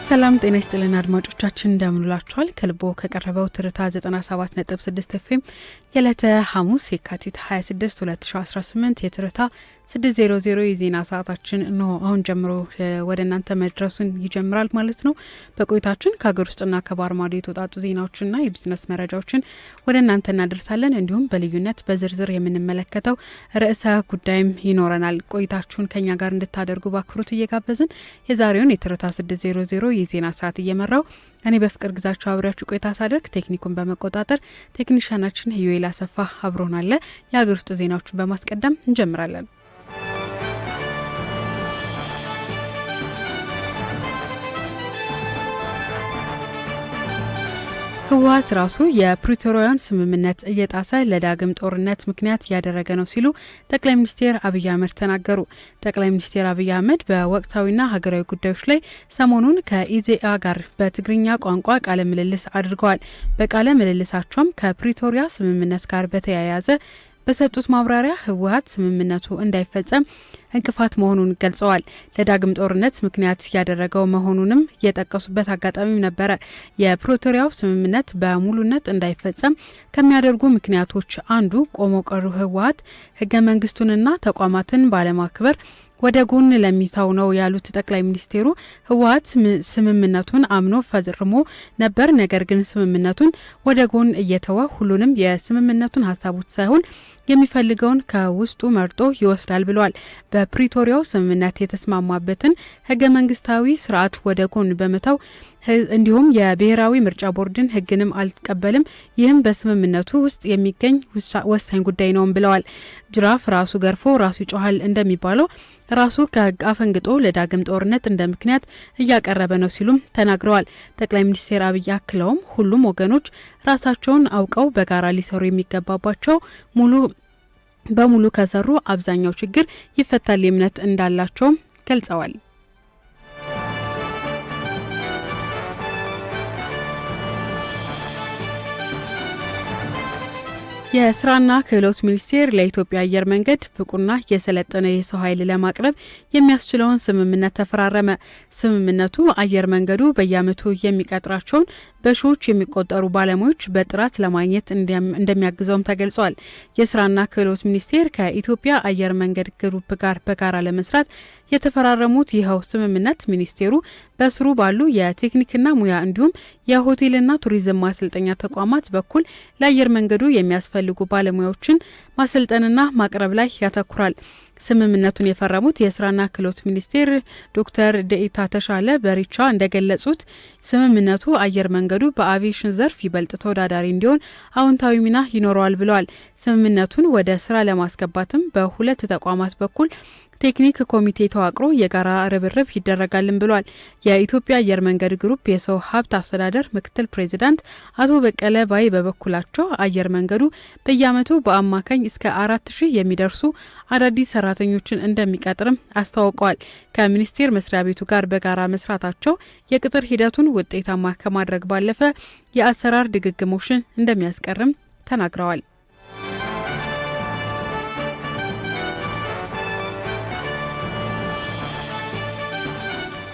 ሰላም ጤና ይስጥልን አድማጮቻችን እንደምንላችኋል። ከልቦ ከቀረበው ትርታ 97.6 ኤፍኤም የዕለተ ሐሙስ የካቲት 26 2018 የትርታ 600 የዜና ሰዓታችን ነው አሁን ጀምሮ ወደ እናንተ መድረሱን ይጀምራል ማለት ነው። በቆይታችን ከሀገር ውስጥና ከባህር ማዶ የተውጣጡ ዜናዎችና የቢዝነስ መረጃዎችን ወደ እናንተ እናደርሳለን። እንዲሁም በልዩነት በዝርዝር የምንመለከተው ርዕሰ ጉዳይም ይኖረናል። ቆይታችሁን ከኛ ጋር እንድታደርጉ በአክብሮት እየጋበዝን የዛሬውን የትርታ 600 የዜና ሰዓት እየመራው እኔ በፍቅር ግዛቸው አብራችሁ ቆይታ ሳደርግ ቴክኒኩን በመቆጣጠር ቴክኒሻናችን ዩኤል አሰፋ አብሮናል። የሀገር ውስጥ ዜናዎችን በማስቀደም እንጀምራለን። ህወሓት ራሱ የፕሪቶሪያን ስምምነት እየጣሰ ለዳግም ጦርነት ምክንያት ያደረገ ነው ሲሉ ጠቅላይ ሚኒስትር አብይ አህመድ ተናገሩ። ጠቅላይ ሚኒስትር አብይ አህመድ በወቅታዊና ሀገራዊ ጉዳዮች ላይ ሰሞኑን ከኢዜአ ጋር በትግርኛ ቋንቋ ቃለ ምልልስ አድርገዋል። በቃለ ምልልሳቸውም ከፕሪቶሪያ ስምምነት ጋር በተያያዘ በሰጡት ማብራሪያ ህወሓት ስምምነቱ እንዳይፈጸም እንቅፋት መሆኑን ገልጸዋል። ለዳግም ጦርነት ምክንያት ያደረገው መሆኑንም የጠቀሱበት አጋጣሚም ነበረ። የፕሪቶሪያው ስምምነት በሙሉነት እንዳይፈጸም ከሚያደርጉ ምክንያቶች አንዱ ቆሞ ቀሩ ህወሓት ህገ መንግስቱንና ተቋማትን ባለማክበር ወደ ጎን ለሚታው ነው ያሉት ጠቅላይ ሚኒስቴሩ ህወሓት ስምምነቱን አምኖ ፈርሞ ነበር። ነገር ግን ስምምነቱን ወደ ጎን እየተወ ሁሉንም የስምምነቱን ሀሳቦች ሳይሆን የሚፈልገውን ከውስጡ መርጦ ይወስዳል ብለዋል። በፕሪቶሪያው ስምምነት የተስማማበትን ህገ መንግስታዊ ስርዓት ወደ ጎን በመተው እንዲሁም የብሔራዊ ምርጫ ቦርድን ህግንም አልቀበልም፣ ይህም በስምምነቱ ውስጥ የሚገኝ ወሳኝ ጉዳይ ነው ብለዋል። ጅራፍ ራሱ ገርፎ ራሱ ይጮሃል እንደሚባለው ራሱ ከህግ አፈንግጦ ለዳግም ጦርነት እንደ ምክንያት እያቀረበ ነው ሲሉም ተናግረዋል። ጠቅላይ ሚኒስትር አብይ አክለውም ሁሉም ወገኖች ራሳቸውን አውቀው በጋራ ሊሰሩ የሚገባባቸው በሙሉ ከሰሩ አብዛኛው ችግር ይፈታል እምነት እንዳላቸውም ገልጸዋል። የስራና ክህሎት ሚኒስቴር ለኢትዮጵያ አየር መንገድ ብቁና የሰለጠነ የሰው ኃይል ለማቅረብ የሚያስችለውን ስምምነት ተፈራረመ። ስምምነቱ አየር መንገዱ በየዓመቱ የሚቀጥራቸውን በሺዎች የሚቆጠሩ ባለሙያዎች በጥራት ለማግኘት እንደሚያግዘውም ተገልጿል። የስራና ክህሎት ሚኒስቴር ከኢትዮጵያ አየር መንገድ ግሩፕ ጋር በጋራ ለመስራት የተፈራረሙት ይኸው ስምምነት ሚኒስቴሩ በስሩ ባሉ የቴክኒክና ሙያ እንዲሁም የሆቴልና ቱሪዝም ማሰልጠኛ ተቋማት በኩል ለአየር መንገዱ የሚያስፈልጉ ባለሙያዎችን ማሰልጠንና ማቅረብ ላይ ያተኩራል። ስምምነቱን የፈረሙት የስራና ክህሎት ሚኒስቴር ዶክተር ደኢታ ተሻለ በሪቻ እንደገለጹት ስምምነቱ አየር መንገዱ በአቪዬሽን ዘርፍ ይበልጥ ተወዳዳሪ እንዲሆን አዎንታዊ ሚና ይኖረዋል ብለዋል። ስምምነቱን ወደ ስራ ለማስገባትም በሁለት ተቋማት በኩል ቴክኒክ ኮሚቴ ተዋቅሮ የጋራ ርብርብ ይደረጋልን ብሏል። የኢትዮጵያ አየር መንገድ ግሩፕ የሰው ሀብት አስተዳደር ምክትል ፕሬዚዳንት አቶ በቀለ ባይ በበኩላቸው አየር መንገዱ በየዓመቱ በአማካኝ እስከ 4000 የሚደርሱ አዳዲስ ሰራተኞችን እንደሚቀጥርም አስታውቀዋል። ከሚኒስቴር መስሪያ ቤቱ ጋር በጋራ መስራታቸው የቅጥር ሂደቱን ውጤታማ ከማድረግ ባለፈ የአሰራር ድግግሞሽን እንደሚያስቀርም ተናግረዋል።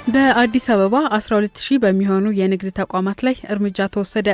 በአዲስ አበባ 12000 በሚሆኑ የንግድ ተቋማት ላይ እርምጃ ተወሰደ።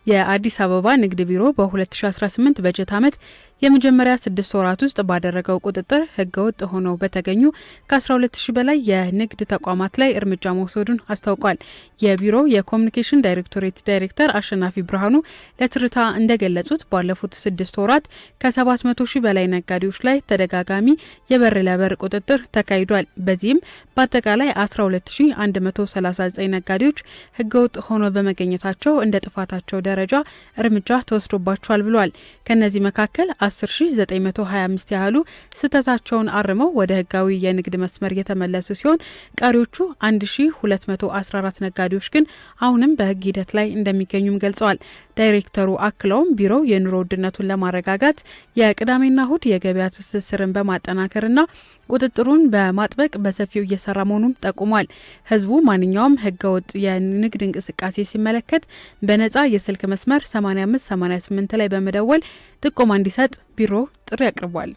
የአዲስ አበባ ንግድ ቢሮ በ2018 በጀት ዓመት የመጀመሪያ 6 ወራት ውስጥ ባደረገው ቁጥጥር ህገወጥ ሆነው በተገኙ ከ12000 በላይ የንግድ ተቋማት ላይ እርምጃ መውሰዱን አስታውቋል። የቢሮው የኮሚኒኬሽን ዳይሬክቶሬት ዳይሬክተር አሸናፊ ብርሃኑ ለትርታ እንደገለጹት ባለፉት 6 ወራት ከ700,000 በላይ ነጋዴዎች ላይ ተደጋጋሚ የበር ለበር ቁጥጥር ተካሂዷል። በዚህም በአጠቃላይ 12139 ነጋዴዎች ህገወጥ ሆነው በመገኘታቸው እንደ ጥፋታቸው ደረጃ እርምጃ ተወስዶባቸዋል ብሏል። ከነዚህ መካከል 10925 ያህሉ ስህተታቸውን አርመው ወደ ህጋዊ የንግድ መስመር የተመለሱ ሲሆን ቀሪዎቹ 1214 ነጋዴዎች ግን አሁንም በህግ ሂደት ላይ እንደሚገኙም ገልጸዋል። ዳይሬክተሩ አክለውም ቢሮው የኑሮ ውድነቱን ለማረጋጋት የቅዳሜና እሁድ የገበያ ትስስርን በማጠናከርና ቁጥጥሩን በማጥበቅ በሰፊው እየሰራ መሆኑን ጠቁሟል። ህዝቡ ማንኛውም ህገወጥ የንግድ እንቅስቃሴ ሲመለከት በነጻ የስልክ መስመር 8588 ላይ በመደወል ጥቆማ እንዲሰጥ ቢሮ ጥሪ አቅርቧል።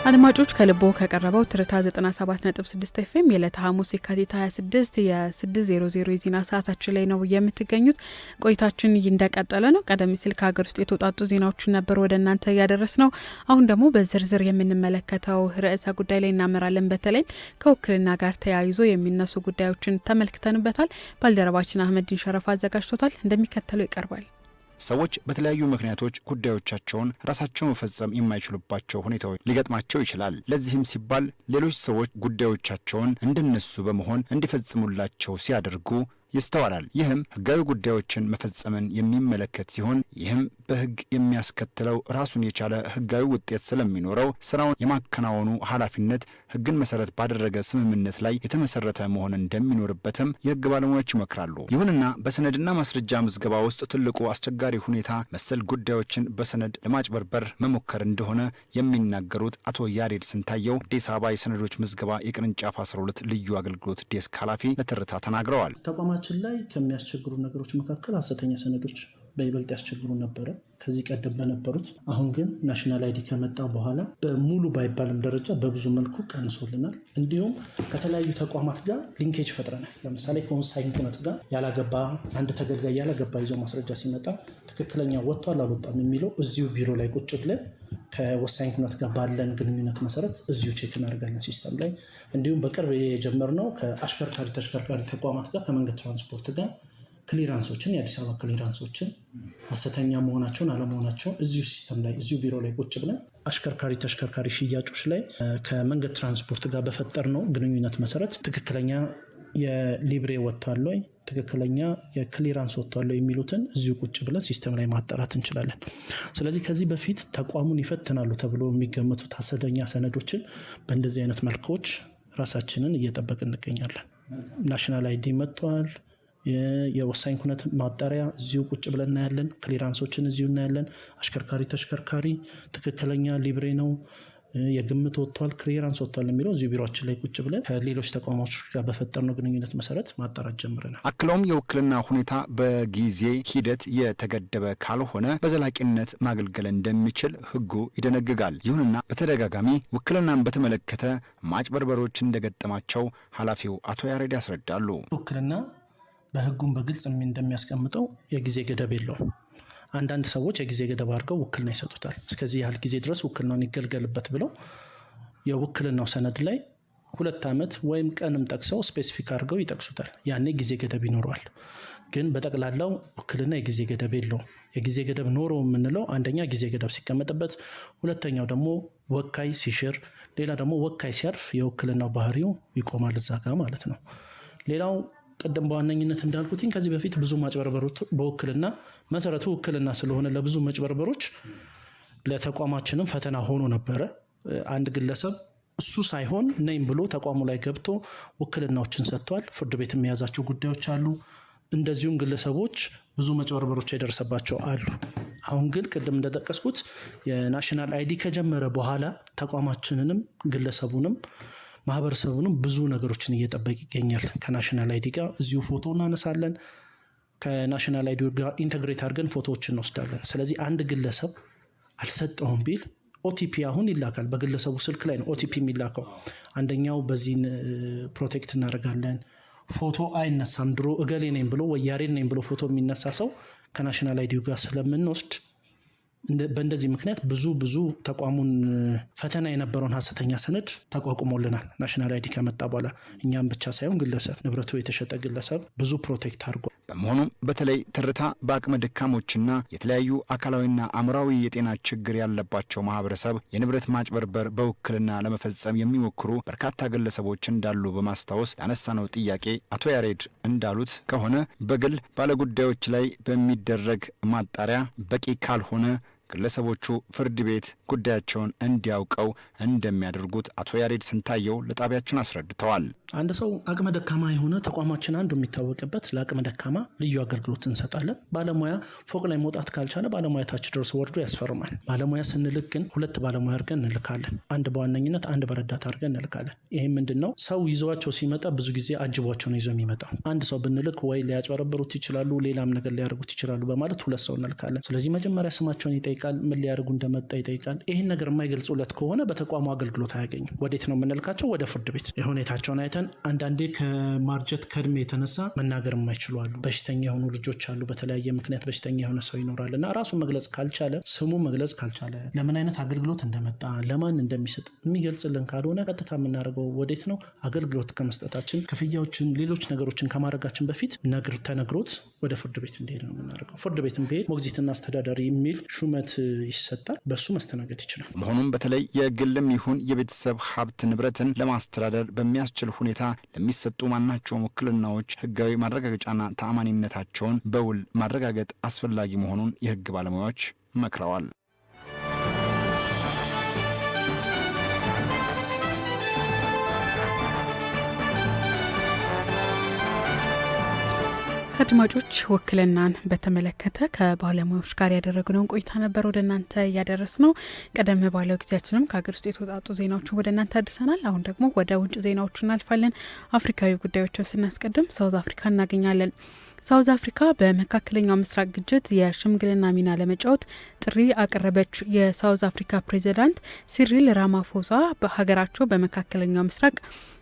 አድማጮች ከልቦ ከቀረበው ትርታ 97.6 ኤፍኤም የዕለተ ሐሙስ የካቲት 26 የ6:00 የዜና ሰዓታችን ላይ ነው የምትገኙት። ቆይታችን እንደቀጠለ ነው። ቀደም ሲል ከሀገር ውስጥ የተወጣጡ ዜናዎችን ነበር ወደ እናንተ ያደረስነው። አሁን ደግሞ በዝርዝር የምንመለከተው ርዕሰ ጉዳይ ላይ እናመራለን። በተለይ ከውክልና ጋር ተያይዞ የሚነሱ ጉዳዮችን ተመልክተንበታል። ባልደረባችን አህመዲን ሸረፍ አዘጋጅቶታል፣ እንደሚከተለው ይቀርባል። ሰዎች በተለያዩ ምክንያቶች ጉዳዮቻቸውን ራሳቸው መፈጸም የማይችሉባቸው ሁኔታዎች ሊገጥማቸው ይችላል። ለዚህም ሲባል ሌሎች ሰዎች ጉዳዮቻቸውን እንደነሱ በመሆን እንዲፈጽሙላቸው ሲያደርጉ ይስተዋላል። ይህም ህጋዊ ጉዳዮችን መፈጸምን የሚመለከት ሲሆን ይህም በህግ የሚያስከትለው ራሱን የቻለ ህጋዊ ውጤት ስለሚኖረው ስራውን የማከናወኑ ኃላፊነት ህግን መሰረት ባደረገ ስምምነት ላይ የተመሰረተ መሆን እንደሚኖርበትም የህግ ባለሙያዎች ይመክራሉ። ይሁንና በሰነድና ማስረጃ ምዝገባ ውስጥ ትልቁ አስቸጋሪ ሁኔታ መሰል ጉዳዮችን በሰነድ ለማጭበርበር መሞከር እንደሆነ የሚናገሩት አቶ ያሬድ ስንታየው አዲስ አበባ የሰነዶች ምዝገባ የቅርንጫፍ 12 ልዩ አገልግሎት ዴስክ ኃላፊ ለትርታ ተናግረዋል። ተቋማችን ላይ ከሚያስቸግሩ ነገሮች መካከል ሐሰተኛ ሰነዶች በይበልጥ ያስቸግሩ ነበረ ከዚህ ቀደም በነበሩት። አሁን ግን ናሽናል አይዲ ከመጣ በኋላ በሙሉ ባይባልም ደረጃ በብዙ መልኩ ቀንሶልናል። እንዲሁም ከተለያዩ ተቋማት ጋር ሊንኬጅ ፈጥረናል። ለምሳሌ ከወሳኝ ኩነት ጋር ያላገባ አንድ ተገልጋይ ያላገባ ይዞ ማስረጃ ሲመጣ ትክክለኛ ወጥቷል አልወጣም የሚለው እዚሁ ቢሮ ላይ ቁጭ ብለን ከወሳኝ ኩነት ጋር ባለን ግንኙነት መሰረት እዚሁ ቼክ እናደርጋለን ሲስተም ላይ። እንዲሁም በቅርብ የጀመርነው ከአሽከርካሪ ተሽከርካሪ ተቋማት ጋር ከመንገድ ትራንስፖርት ጋር ክሊራንሶችን የአዲስ አበባ ክሊራንሶችን ሐሰተኛ መሆናቸውን አለመሆናቸውን እዚሁ ሲስተም ላይ እዚሁ ቢሮ ላይ ቁጭ ብለን አሽከርካሪ ተሽከርካሪ ሽያጮች ላይ ከመንገድ ትራንስፖርት ጋር በፈጠርነው ግንኙነት መሰረት ትክክለኛ የሊብሬ ወጥቷል ወይ ትክክለኛ የክሊራንስ ወጥቷል የሚሉትን እዚሁ ቁጭ ብለን ሲስተም ላይ ማጣራት እንችላለን። ስለዚህ ከዚህ በፊት ተቋሙን ይፈትናሉ ተብሎ የሚገመቱት ሐሰተኛ ሰነዶችን በእንደዚህ አይነት መልኮች ራሳችንን እየጠበቅን እንገኛለን። ናሽናል አይዲ መጥቷል፣ የወሳኝ ኩነት ማጣሪያ እዚሁ ቁጭ ብለን እናያለን፣ ክሊራንሶችን እዚሁ እናያለን። አሽከርካሪ ተሽከርካሪ ትክክለኛ ሊብሬ ነው የግምት ወጥቷል ክሊራንስ ወጥቷል የሚለው እዚሁ ቢሮአችን ላይ ቁጭ ብለን ከሌሎች ተቋማት ጋር በፈጠርነው ግንኙነት መሰረት ማጣራት ጀምረናል። አክለውም የውክልና ሁኔታ በጊዜ ሂደት የተገደበ ካልሆነ በዘላቂነት ማገልገል እንደሚችል ህጉ ይደነግጋል። ይሁንና በተደጋጋሚ ውክልናን በተመለከተ ማጭበርበሮች እንደገጠማቸው ኃላፊው አቶ ያሬድ ያስረዳሉ። ውክልና በህጉም በግልጽ እንደሚያስቀምጠው የጊዜ ገደብ የለውም። አንዳንድ ሰዎች የጊዜ ገደብ አድርገው ውክልና ይሰጡታል። እስከዚህ ያህል ጊዜ ድረስ ውክልናውን ይገልገልበት ብለው የውክልናው ሰነድ ላይ 2 ዓመት ወይም ቀንም ጠቅሰው ስፔሲፊክ አድርገው ይጠቅሱታል። ያኔ ጊዜ ገደብ ይኖረዋል። ግን በጠቅላላው ውክልና የጊዜ ገደብ የለውም። የጊዜ ገደብ ኖረው የምንለው አንደኛ ጊዜ ገደብ ሲቀመጥበት፣ ሁለተኛው ደግሞ ወካይ ሲሽር፣ ሌላ ደግሞ ወካይ ሲያርፍ የውክልናው ባህሪው ይቆማል እዛ ጋር ማለት ነው። ሌላው ቀደም በዋነኝነት እንዳልኩትኝ ከዚህ በፊት ብዙ ማጭበርበሮች በውክልና መሰረቱ ውክልና ስለሆነ ለብዙ ማጭበርበሮች ለተቋማችንም ፈተና ሆኖ ነበረ። አንድ ግለሰብ እሱ ሳይሆን ነኝ ብሎ ተቋሙ ላይ ገብቶ ውክልናዎችን ሰጥቷል። ፍርድ ቤት የሚያዛቸው ጉዳዮች አሉ። እንደዚሁም ግለሰቦች ብዙ ማጭበርበሮች የደረሰባቸው አሉ። አሁን ግን ቅድም እንደጠቀስኩት የናሽናል አይዲ ከጀመረ በኋላ ተቋማችንንም ግለሰቡንም ማህበረሰቡንም ብዙ ነገሮችን እየጠበቅ ይገኛል። ከናሽናል አይዲ ጋር እዚሁ ፎቶ እናነሳለን። ከናሽናል አይዲ ጋር ኢንተግሬት አድርገን ፎቶዎችን እንወስዳለን። ስለዚህ አንድ ግለሰብ አልሰጠውም ቢል ኦቲፒ አሁን ይላካል። በግለሰቡ ስልክ ላይ ነው ኦቲፒ የሚላከው። አንደኛው በዚህን ፕሮቴክት እናደርጋለን። ፎቶ አይነሳም። ድሮ እገሌ ነኝ ብሎ ወይ ያሬድ ነኝ ብሎ ፎቶ የሚነሳ ሰው ከናሽናል አይዲ ጋር ስለምንወስድ በእንደዚህ ምክንያት ብዙ ተቋሙን ፈተና የነበረውን ሐሰተኛ ሰነድ ተቋቁሞልናል። ናሽናል አይዲ ከመጣ በኋላ እኛም ብቻ ሳይሆን ግለሰብ ንብረቱ የተሸጠ ግለሰብ ብዙ ፕሮቴክት አድርጓል። በመሆኑም በተለይ ትርታ በአቅመ ደካሞችና የተለያዩ አካላዊና አእምሯዊ የጤና ችግር ያለባቸው ማህበረሰብ የንብረት ማጭበርበር በውክልና ለመፈጸም የሚሞክሩ በርካታ ግለሰቦች እንዳሉ በማስታወስ ያነሳነው ጥያቄ አቶ ያሬድ እንዳሉት ከሆነ በግል ባለጉዳዮች ላይ በሚደረግ ማጣሪያ በቂ ካልሆነ ግለሰቦቹ ፍርድ ቤት ጉዳያቸውን እንዲያውቀው እንደሚያደርጉት አቶ ያሬድ ስንታየው ለጣቢያችን አስረድተዋል። አንድ ሰው አቅመ ደካማ የሆነ ተቋማችን አንዱ የሚታወቅበት ለአቅመ ደካማ ልዩ አገልግሎት እንሰጣለን። ባለሙያ ፎቅ ላይ መውጣት ካልቻለ ባለሙያ ታች ድረስ ወርዶ ያስፈርማል። ባለሙያ ስንልክ ግን 2 ባለሙያ አድርገን እንልካለን። አንድ በዋነኝነት አንድ በረዳት አድርገን እንልካለን። ይሄ ምንድነው? ሰው ይዟቸው ሲመጣ ብዙ ጊዜ አጅቧቸው ነው ይዞ የሚመጣው። አንድ ሰው ብንልክ ወይ ሊያጭበረብሩት ይችላሉ፣ ሌላም ነገር ሊያደርጉት ይችላሉ በማለት 2 ሰው እንልካለን። ስለዚህ መጀመሪያ ስማቸውን ይጠይቃል። ይጠይቃል፣ ምን ሊያደርጉ እንደመጣ ይጠይቃል። ይህን ነገር የማይገልጹለት ከሆነ በተቋሙ አገልግሎት አያገኝም። ወዴት ነው የምንልካቸው? ወደ ፍርድ ቤት። የሁኔታቸውን አይተን አንዳንዴ ከማርጀት ከእድሜ የተነሳ መናገር የማይችሉ አሉ። በሽተኛ የሆኑ ልጆች አሉ። በተለያየ ምክንያት በሽተኛ የሆነ ሰው ይኖራል እና ራሱን መግለጽ ካልቻለ፣ ስሙ መግለጽ ካልቻለ፣ ለምን አይነት አገልግሎት እንደመጣ ለማን እንደሚሰጥ የሚገልጽልን ካልሆነ ቀጥታ የምናደርገው ወዴት ነው? አገልግሎት ከመስጠታችን ክፍያዎችን፣ ሌሎች ነገሮችን ከማድረጋችን በፊት ተነግሮት ወደ ፍርድ ቤት እንዲሄድ ነው የምናደርገው። ፍርድ ቤት ቢሄድ ሞግዚትና አስተዳዳሪ የሚል ሹመት ይሰጣል። በሱ መስተናገድ ይችላል። መሆኑም በተለይ የግልም ይሁን የቤተሰብ ሀብት ንብረትን ለማስተዳደር በሚያስችል ሁኔታ ለሚሰጡ ማናቸውም ውክልናዎች ህጋዊ ማረጋገጫና ተአማኒነታቸውን በውል ማረጋገጥ አስፈላጊ መሆኑን የህግ ባለሙያዎች መክረዋል። አድማጮች ውክልናን በተመለከተ ከባለሙያዎች ጋር ያደረግነውን ቆይታ ነበር ወደ እናንተ ያደረስነው። ቀደም ባለው ጊዜያችንም ከሀገር ውስጥ የተወጣጡ ዜናዎችን ወደ እናንተ አድርሰናል። አሁን ደግሞ ወደ ውጭ ዜናዎች እናልፋለን። አፍሪካዊ ጉዳዮችን ስናስቀድም ሳውዝ አፍሪካ እናገኛለን። ሳውዝ አፍሪካ በመካከለኛው ምስራቅ ግጭት የሽምግልና ሚና ለመጫወት ጥሪ አቀረበች። የሳውዝ አፍሪካ ፕሬዚዳንት ሲሪል ራማፎሳ በሀገራቸው በመካከለኛው ምስራቅ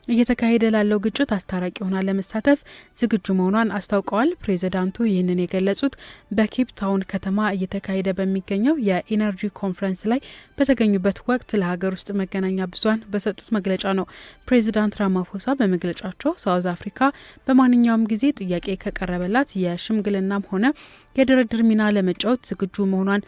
እየተካሄደ ላለው ግጭት አስታራቂ ሆና ለመሳተፍ ዝግጁ መሆኗን አስታውቀዋል። ፕሬዚዳንቱ ይህንን የገለጹት በኬፕ ታውን ከተማ እየተካሄደ በሚገኘው የኢነርጂ ኮንፈረንስ ላይ በተገኙበት ወቅት ለሀገር ውስጥ መገናኛ ብዙሃን በሰጡት መግለጫ ነው። ፕሬዚዳንት ራማፎሳ በመግለጫቸው ሳውዝ አፍሪካ በማንኛውም ጊዜ ጥያቄ ከቀረበላት የሽምግልናም ሆነ የድርድር ሚና ለመጫወት ዝግጁ መሆኗን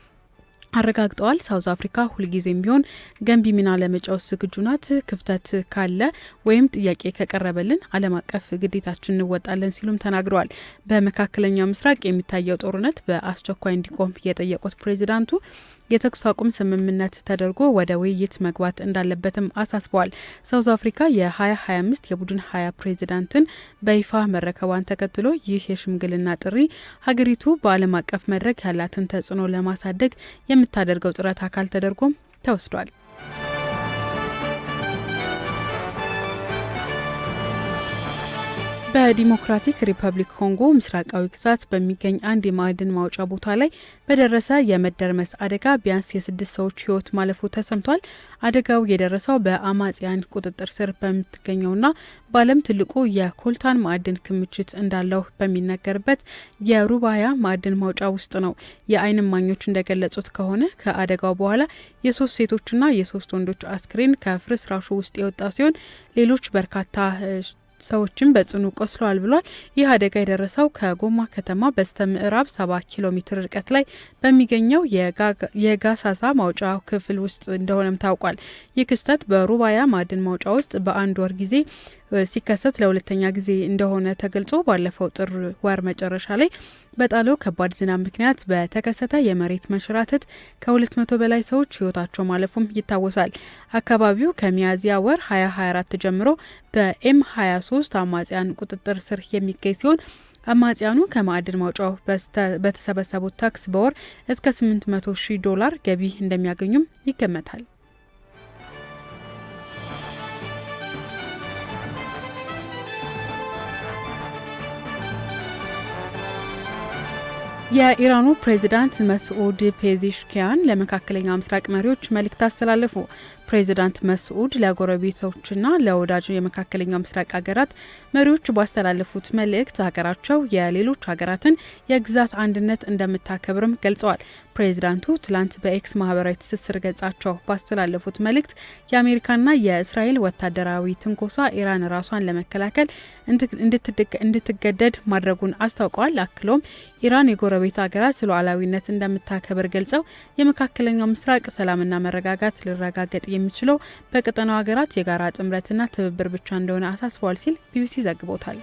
አረጋግጠዋል። ሳውዝ አፍሪካ ሁልጊዜም ቢሆን ገንቢ ሚና ለመጫወት ዝግጁ ናት። ክፍተት ካለ ወይም ጥያቄ ከቀረበልን ዓለም አቀፍ ግዴታችን እንወጣለን ሲሉም ተናግረዋል። በመካከለኛው ምስራቅ የሚታየው ጦርነት በአስቸኳይ እንዲቆም የጠየቁት ፕሬዚዳንቱ የተኩስ አቁም ስምምነት ተደርጎ ወደ ውይይት መግባት እንዳለበትም አሳስበዋል። ሳውዝ አፍሪካ የ2025 የቡድን 20 ፕሬዚዳንትን በይፋ መረከቧን ተከትሎ ይህ የሽምግልና ጥሪ ሀገሪቱ በዓለም አቀፍ መድረክ ያላትን ተጽዕኖ ለማሳደግ የምታደርገው ጥረት አካል ተደርጎም ተወስዷል። በዲሞክራቲክ ሪፐብሊክ ኮንጎ ምስራቃዊ ግዛት በሚገኝ አንድ የማዕድን ማውጫ ቦታ ላይ በደረሰ የመደርመስ አደጋ ቢያንስ የ6 ሰዎች ሕይወት ማለፉ ተሰምቷል። አደጋው የደረሰው በአማጽያን ቁጥጥር ስር በምትገኘውና በዓለም ትልቁ የኮልታን ማዕድን ክምችት እንዳለው በሚነገርበት የሩባያ ማዕድን ማውጫ ውስጥ ነው። የዓይን እማኞች እንደገለጹት ከሆነ ከአደጋው በኋላ የ3 ሴቶችና የ3 ወንዶች አስክሬን ከፍርስራሹ ውስጥ የወጣ ሲሆን ሌሎች በርካታ ሰዎችም በጽኑ ቆስለዋል ብሏል። ይህ አደጋ የደረሰው ከጎማ ከተማ በስተ ምዕራብ 70 ኪሎ ሜትር ርቀት ላይ በሚገኘው የጋሳሳ ማውጫ ክፍል ውስጥ እንደሆነም ታውቋል። ይህ ክስተት በሩባያ ማዕድን ማውጫ ውስጥ በአንድ ወር ጊዜ ሲከሰት ለሁለተኛ ጊዜ እንደሆነ ተገልጾ ባለፈው ጥር ወር መጨረሻ ላይ በጣለው ከባድ ዝናብ ምክንያት በተከሰተ የመሬት መንሸራተት ከ200 በላይ ሰዎች ሕይወታቸው ማለፉም ይታወሳል። አካባቢው ከሚያዝያ ወር 2024 ጀምሮ በኤም23 አማጽያን ቁጥጥር ስር የሚገኝ ሲሆን አማጽያኑ ከማዕድን ማውጫው በተሰበሰቡት ታክስ በወር እስከ $800,000 ገቢ እንደሚያገኙም ይገመታል። የኢራኑ ፕሬዚዳንት መስዑድ ፔዜሽኪያን ለመካከለኛው ምስራቅ መሪዎች መልእክት አስተላለፉ። ፕሬዚዳንት መስዑድ ለጎረቤቶችና ለወዳጅ የመካከለኛው ምስራቅ ሀገራት መሪዎች ባስተላለፉት መልእክት ሀገራቸው የሌሎች ሀገራትን የግዛት አንድነት እንደምታከብርም ገልጸዋል። ፕሬዚዳንቱ ትላንት በኤክስ ማህበራዊ ትስስር ገጻቸው ባስተላለፉት መልእክት የአሜሪካና የእስራኤል ወታደራዊ ትንኮሳ ኢራን ራሷን ለመከላከል እንድትገደድ ማድረጉን አስታውቀዋል። አክሎም ኢራን የጎረቤት ሀገራት ሉዓላዊነት እንደምታከብር ገልጸው የመካከለኛው ምስራቅ ሰላምና መረጋጋት ሊረጋገጥ የሚችለው በቀጠናው ሀገራት የጋራ ጥምረትና ትብብር ብቻ እንደሆነ አሳስበዋል ሲል ቢቢሲ ዘግቦታል።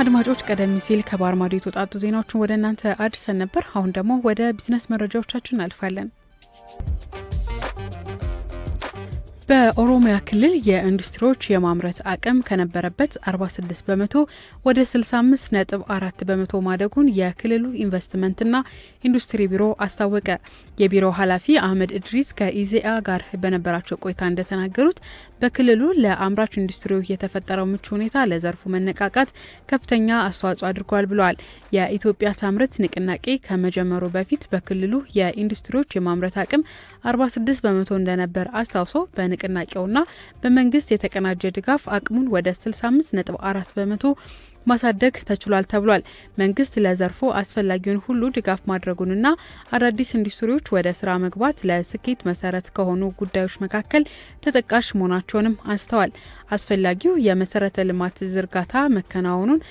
አድማጮች ቀደም ሲል ከባህር ማዶ የተውጣጡ ዜናዎችን ወደ እናንተ አድርሰን ነበር። አሁን ደግሞ ወደ ቢዝነስ መረጃዎቻችን እናልፋለን። በኦሮሚያ ክልል የኢንዱስትሪዎች የማምረት አቅም ከነበረበት 46 በመቶ ወደ 65.4 በመቶ ማደጉን የክልሉ ኢንቨስትመንትና ኢንዱስትሪ ቢሮ አስታወቀ። የቢሮው ኃላፊ አህመድ እድሪስ ከኢዜአ ጋር በነበራቸው ቆይታ እንደተናገሩት በክልሉ ለአምራች ኢንዱስትሪው የተፈጠረው ምቹ ሁኔታ ለዘርፉ መነቃቃት ከፍተኛ አስተዋጽኦ አድርጓል ብለዋል። የኢትዮጵያ ታምርት ንቅናቄ ከመጀመሩ በፊት በክልሉ የኢንዱስትሪዎች የማምረት አቅም 46 በመቶ እንደነበር አስታውሰው በንቅናቄውና በመንግስት የተቀናጀ ድጋፍ አቅሙን ወደ 65.4 በመቶ ማሳደግ ተችሏል ተብሏል። መንግስት ለዘርፉ አስፈላጊውን ሁሉ ድጋፍ ማድረጉንና አዳዲስ ኢንዱስትሪዎች ወደ ስራ መግባት ለስኬት መሰረት ከሆኑ ጉዳዮች መካከል ተጠቃሽ መሆናቸውንም አንስተዋል። አስፈላጊው የመሰረተ ልማት ዝርጋታ መከናወኑን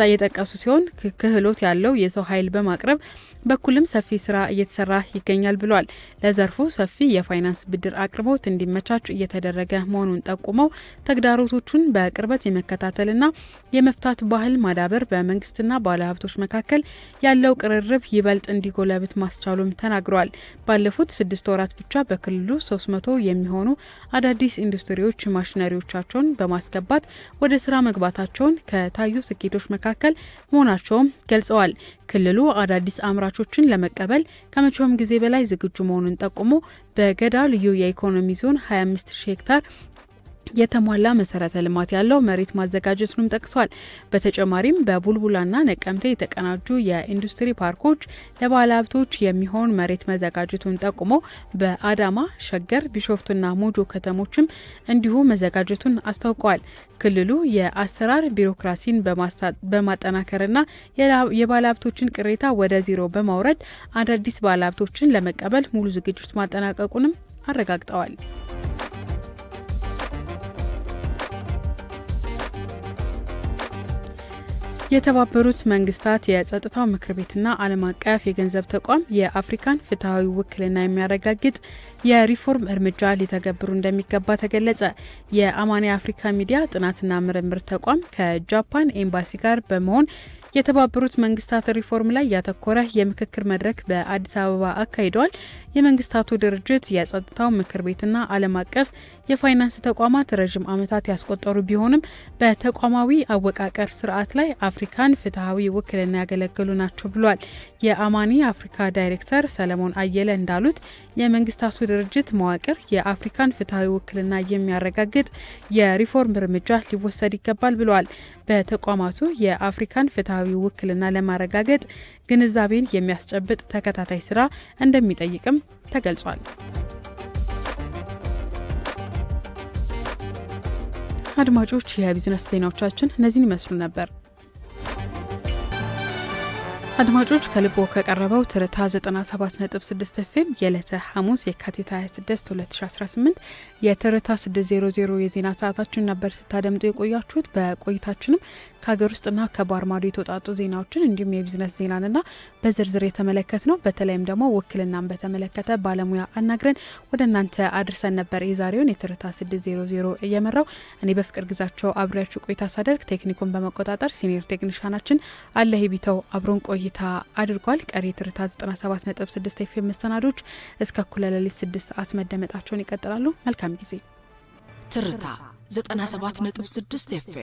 የጠቀሱ ሲሆን ክህሎት ያለው የሰው ኃይል በማቅረብ በኩልም ሰፊ ስራ እየተሰራ ይገኛል ብሏል። ለዘርፉ ሰፊ የፋይናንስ ብድር አቅርቦት እንዲመቻች እየተደረገ መሆኑን ጠቁመው ተግዳሮቶቹን በቅርበት የመከታተልና የመፍታት ባህል ማዳበር በመንግስትና ባለሀብቶች መካከል ያለው ቅርርብ ይበልጥ እንዲጎለብት ማስቻሉም ተናግረዋል። ባለፉት 6 ወራት ብቻ በክልሉ 300 የሚሆኑ አዳዲስ ኢንዱስትሪዎች ማሽነሪዎቻቸውን በማስገባት ወደ ስራ መግባታቸውን ከታዩ ስኬቶች መካከል መሆናቸውም ገልጸዋል። ክልሉ አዳዲስ አምራቾችን ለመቀበል ከመቼውም ጊዜ በላይ ዝግጁ መሆኑን ጠቁሞ በገዳ ልዩ የኢኮኖሚ ዞን 25000 ሄክታር የተሟላ መሰረተ ልማት ያለው መሬት ማዘጋጀቱንም ጠቅሷል። በተጨማሪም በቡልቡላና ነቀምቴ የተቀናጁ የኢንዱስትሪ ፓርኮች ለባለሀብቶች የሚሆን መሬት መዘጋጀቱን ጠቁሞ በአዳማ፣ ሸገር፣ ቢሾፍቱና ሞጆ ከተሞችም እንዲሁ መዘጋጀቱን አስታውቀዋል። ክልሉ የአሰራር ቢሮክራሲን በማጠናከርና የባለሀብቶችን ቅሬታ ወደ ዜሮ በማውረድ አዳዲስ ባለሀብቶችን ለመቀበል ሙሉ ዝግጅት ማጠናቀቁንም አረጋግጠዋል። የተባበሩት መንግስታት የጸጥታው ምክር ቤትና ዓለም አቀፍ የገንዘብ ተቋም የአፍሪካን ፍትሐዊ ውክልና የሚያረጋግጥ የሪፎርም እርምጃ ሊተገብሩ እንደሚገባ ተገለጸ። የአማኒ አፍሪካ ሚዲያ ጥናትና ምርምር ተቋም ከጃፓን ኤምባሲ ጋር በመሆን የተባበሩት መንግስታት ሪፎርም ላይ ያተኮረ የምክክር መድረክ በአዲስ አበባ አካሂደዋል። የመንግስታቱ ድርጅት የጸጥታው ምክር ቤትና ዓለም አቀፍ የፋይናንስ ተቋማት ረዥም ዓመታት ያስቆጠሩ ቢሆንም በተቋማዊ አወቃቀር ስርዓት ላይ አፍሪካን ፍትሐዊ ውክልና ያገለግሉ ናቸው ብሏል። የአማኒ አፍሪካ ዳይሬክተር ሰለሞን አየለ እንዳሉት የመንግስታቱ ድርጅት መዋቅር የአፍሪካን ፍትሐዊ ውክልና የሚያረጋግጥ የሪፎርም እርምጃ ሊወሰድ ይገባል ብለዋል። በተቋማቱ የአፍሪካን ፍትሐዊ ውክልና ለማረጋገጥ ግንዛቤን የሚያስጨብጥ ተከታታይ ስራ እንደሚጠይቅም ተገልጿል። አድማጮች፣ የቢዝነስ ዜናዎቻችን እነዚህን ይመስሉ ነበር። አድማጮች ከልቦ ከቀረበው ትርታ 97.6 ኤፍኤም የዕለተ ሐሙስ የካቲት 26 2018 የትርታ 600 የዜና ሰዓታችን ነበር ስታደምጡ የቆያችሁት። በቆይታችንም ከሀገር ውስጥና ከባህር ማዶ የተውጣጡ ዜናዎችን እንዲሁም የቢዝነስ ዜናንና በዝርዝር የተመለከት ነው። በተለይም ደግሞ ውክልናን በተመለከተ ባለሙያ አናግረን ወደ እናንተ አድርሰን ነበር። የዛሬውን የትርታ 600 እየመራው እኔ በፍቅር ግዛቸው አብሬያችሁ ቆይታ ሳደርግ ቴክኒኩን በመቆጣጠር ሲኒየር ቴክኒሻናችን አለህ ቢተው አብሮን ቆይታ አድርጓል። ቀሪ ትርታ 97.6 ኤፍኤም መሰናዶች እስከ እኩለ ሌሊት 6 ሰዓት መደመጣቸውን ይቀጥላሉ። መልካም ጊዜ። ትርታ 97.6 ኤፍኤም